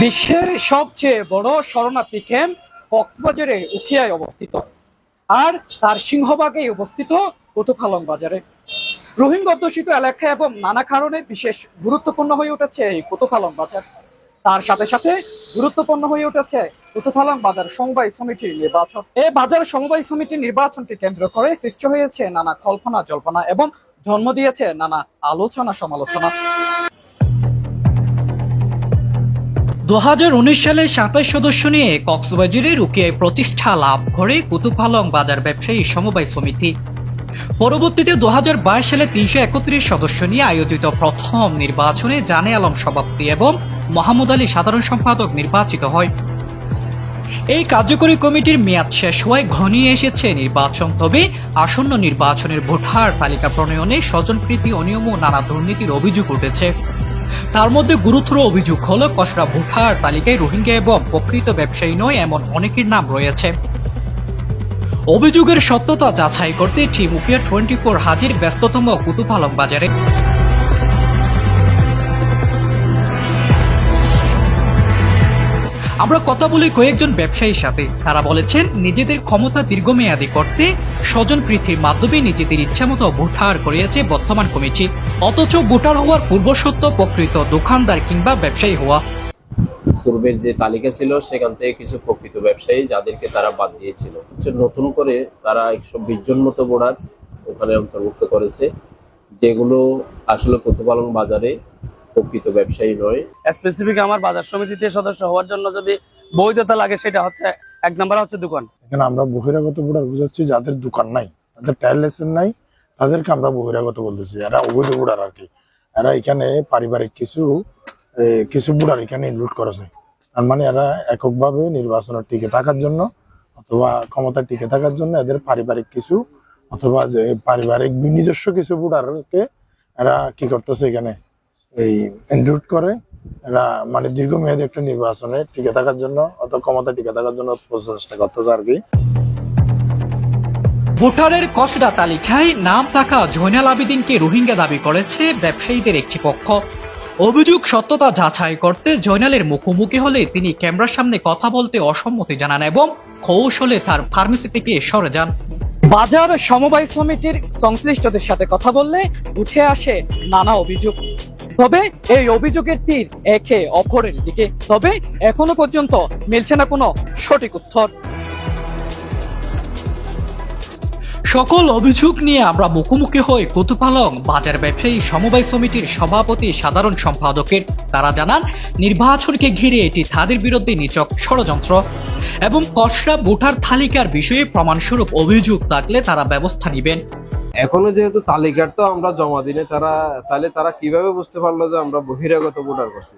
বিশ্বের সবচেয়ে বড় শরণার্থী ক্যাম্প কক্সবাজারে উখিয়ায় অবস্থিত, আর তার সিংহভাগে অবস্থিত কুতুপালং বাজারে। রোহিঙ্গা অধ্যুষিত এলাকা এবং নানা কারণে বিশেষ গুরুত্বপূর্ণ হয়ে উঠেছে এই কুতুপালং বাজার। তার সাথে সাথে গুরুত্বপূর্ণ হয়ে উঠেছে কুতুপালং বাজার সমবায় সমিতির নির্বাচন। এই বাজার সমবায় সমিতির নির্বাচনকে কেন্দ্র করে সৃষ্টি হয়েছে নানা কল্পনা জল্পনা এবং জন্ম দিয়েছে নানা আলোচনা সমালোচনা। 2019 সালে 27 সদস্য নিয়ে কক্সবাজারের উখিয়ায় প্রতিষ্ঠা লাভ করে কুতুপালং বাজার ব্যবসায়ী সমবায় সমিতি। পরবর্তীতে 2022 সালে 331 সদস্য নিয়ে আয়োজিত প্রথম নির্বাচনে জানে আলম সভাপতি এবং মোহাম্মদ আলী সাধারণ সম্পাদক নির্বাচিত হয়। এই কার্যকরী কমিটির মেয়াদ শেষ হওয়ায় ঘনিয়ে এসেছে নির্বাচন। তবে আসন্ন নির্বাচনের ভোটার তালিকা প্রণয়নে স্বজনপ্রীতি, অনিয়ম ও নানা দুর্নীতির অভিযোগ উঠেছে। তার মধ্যে গুরুতর অভিযোগ হলো খসড়া ভোটার তালিকায় রোহিঙ্গা এবং প্রকৃত ব্যবসায়ী নয় এমন অনেকের নাম রয়েছে। অভিযোগের সত্যতা যাচাই করতে টিম উখিয়া 24 হাজির ব্যস্ততম কুতুপালং বাজারে। আমরা কথা বলি কয়েকজন ব্যবসায়ীর সাথে। তারা বলেছেন নিজেদের ক্ষমতা দীর্ঘমেয়াদী করতে স্বজনপ্রীতির মাধ্যমে নিজেদের ইচ্ছামতো ভোটার করিয়েছে বর্তমান কমিটি, অথচ ভোটার হওয়ার পূর্বশর্ত প্রকৃত দোকানদার কিংবা ব্যবসায়ী হওয়া। পূর্বের যে তালিকা ছিল সেখান থেকে কিছু প্রকৃত ব্যবসায়ী যাদেরকে তারা বাদ দিয়েছিল, নতুন করে তারা 120 জন মতো ভোটার ওখানে অন্তর্ভুক্ত করেছে, যেগুলো আসলে কুতুপালং বাজারে প্রকৃত ব্যবসায়ী নয়। স্পেসিফিক আমার বাজার সমিতিতে সদস্য হওয়ার জন্য যদি বৈধতা লাগে, সেটা হচ্ছে 1 নাম্বার হচ্ছে দোকান। এখানে আমরা বহিরাগত ভোটার বুঝাচ্ছি যাদের দোকান নাই, তাদের ট্রায়াল লাইসেন্স নাই, তাদেরকে আমরা বহিরাগত বলতেছি। এরা অবৈধ ভোটার আর কি। এরা এখানে পারিবারিক কিছু ভোটার এখানে ইনক্লুড করেছে। তার মানে এরা এককভাবে নির্বাচনের টিকে থাকার জন্য অথবা ক্ষমতায় টিকে থাকার জন্য এদের পারিবারিক কিছু অথবা যে পারিবারিক নিজস্ব কিছু ভোটারকে এরা কি করতেছে এখানে এই ইনক্লুড করে। এরা মানে দীর্ঘমেয়াদী একটা নির্বাচনে টিকে থাকার জন্য অথবা ক্ষমতায় টিকে থাকার জন্য প্রচেষ্টা করতেছে আর কি। ভোটারের খসড়া তালিকায় নাম থাকা জয়নাল আবেদিনকে রোহিঙ্গা দাবি করেছে ব্যবসায়ীদের একটি পক্ষ। অভিযোগ সত্যতা যাচাই করতে জয়নালের মুখোমুখি হলে তিনি ক্যামেরার সামনে কথা বলতে অসম্মতি জানান এবং কৌশলে তার ফার্মেসি থেকে সরে যান। বাজার সমবায় সমিতির সংশ্লিষ্টদের সাথে কথা বললে উঠে আসে নানা অভিযোগ। তবে এই অভিযোগের তীর একে অপরের দিকে। তবে এখনো পর্যন্ত মিলছে না কোনো সঠিক উত্তর। সকল অভিযোগ নিয়ে আমরা মুখোমুখি হই কুতুপালং বাজার ব্যবসায়ী সমবায় সমিতির সভাপতি সাধারণ সম্পাদকের। তারা জানান নির্বাচনকে ঘিরে এটি তাদের বিরুদ্ধে নিছক ষড়যন্ত্র এবং খসড়া ভোটার তালিকার বিষয়ে প্রমাণস্বরূপ অভিযোগ থাকলে তারা ব্যবস্থা নেবেন। এখনো যেহেতু তালিকার তো আমরা জমা দিনে, তারা কিভাবে বুঝতে পারলো যে আমরা বহিরাগত ভোটার করছি?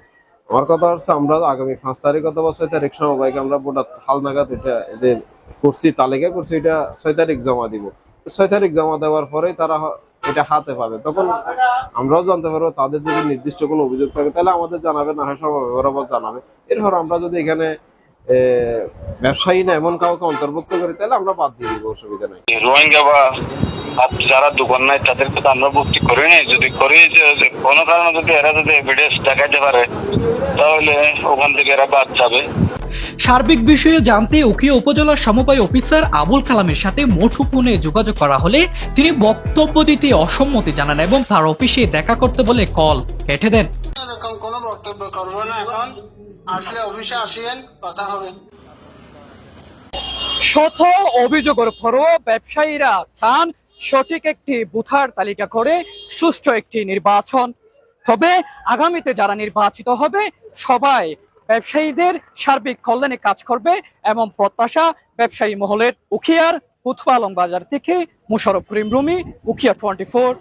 আমার কথা হচ্ছে আমরা আগামী 5 তারিখ অথবা 6 তারিখ সমবায়কে আমরা ভোটার হালনাগাদ এটা এদের করছি, তালিকা করছি, এটা 6 তারিখ জমা দিব। 6 তারিখ জমা দেওয়ার পরে তারা এটা হাতে পাবে, তখন আমরাও জানতে পারবো। তাদের যদি নির্দিষ্ট কোনো অভিযোগ থাকে তাহলে আমাদের জানাবে, না হয় সমবায় বরাবর জানাবে। এরপর আমরা যদি এখানে ব্যবসায়ী না এমন কাউকে অন্তর্ভুক্ত করি তাহলে আমরা বাদ দিয়ে দিব, অসুবিধা নেই। রোহিঙ্গা বা যারা দোকান নাই তাদেরকে তো আমরা ভর্তি করিনি। যদি করি কোনো কারণে যদি এরা যদি এভিডেন্স দেখাতে পারে তাহলে ওখান থেকে এরা বাদ যাবে। সার্বিক বিষয়ে জানতে উখিয়া উপজেলার সমবায় অফিসার আবুল কালামের সাথে মুঠোফোনে যোগাযোগ করা হলে তিনি বক্তব্য দিতে অসম্মতি জানান এবং তার অফিসে দেখা করতে বলে কল কেটে দেন। কোনো বক্তব্য করবো না, এখন আসলে অফিসে আসিয়েন, কথা হবে। শত অভিযোগের পরও ব্যবসায়ীরা চান সঠিক একটি ভোটার তালিকা করে সুষ্ঠু একটি নির্বাচন। তবে আগামীতে যারা নির্বাচিত হবে সবাই ব্যবসায়ীদের সার্বিক কল্যাণে কাজ করবে এবং প্রত্যাশা ব্যবসায়ী মহলের। উখিয়ার কুতুপালং বাজার থেকে মোশাররফ করিম রুমি, উখিয়া 24।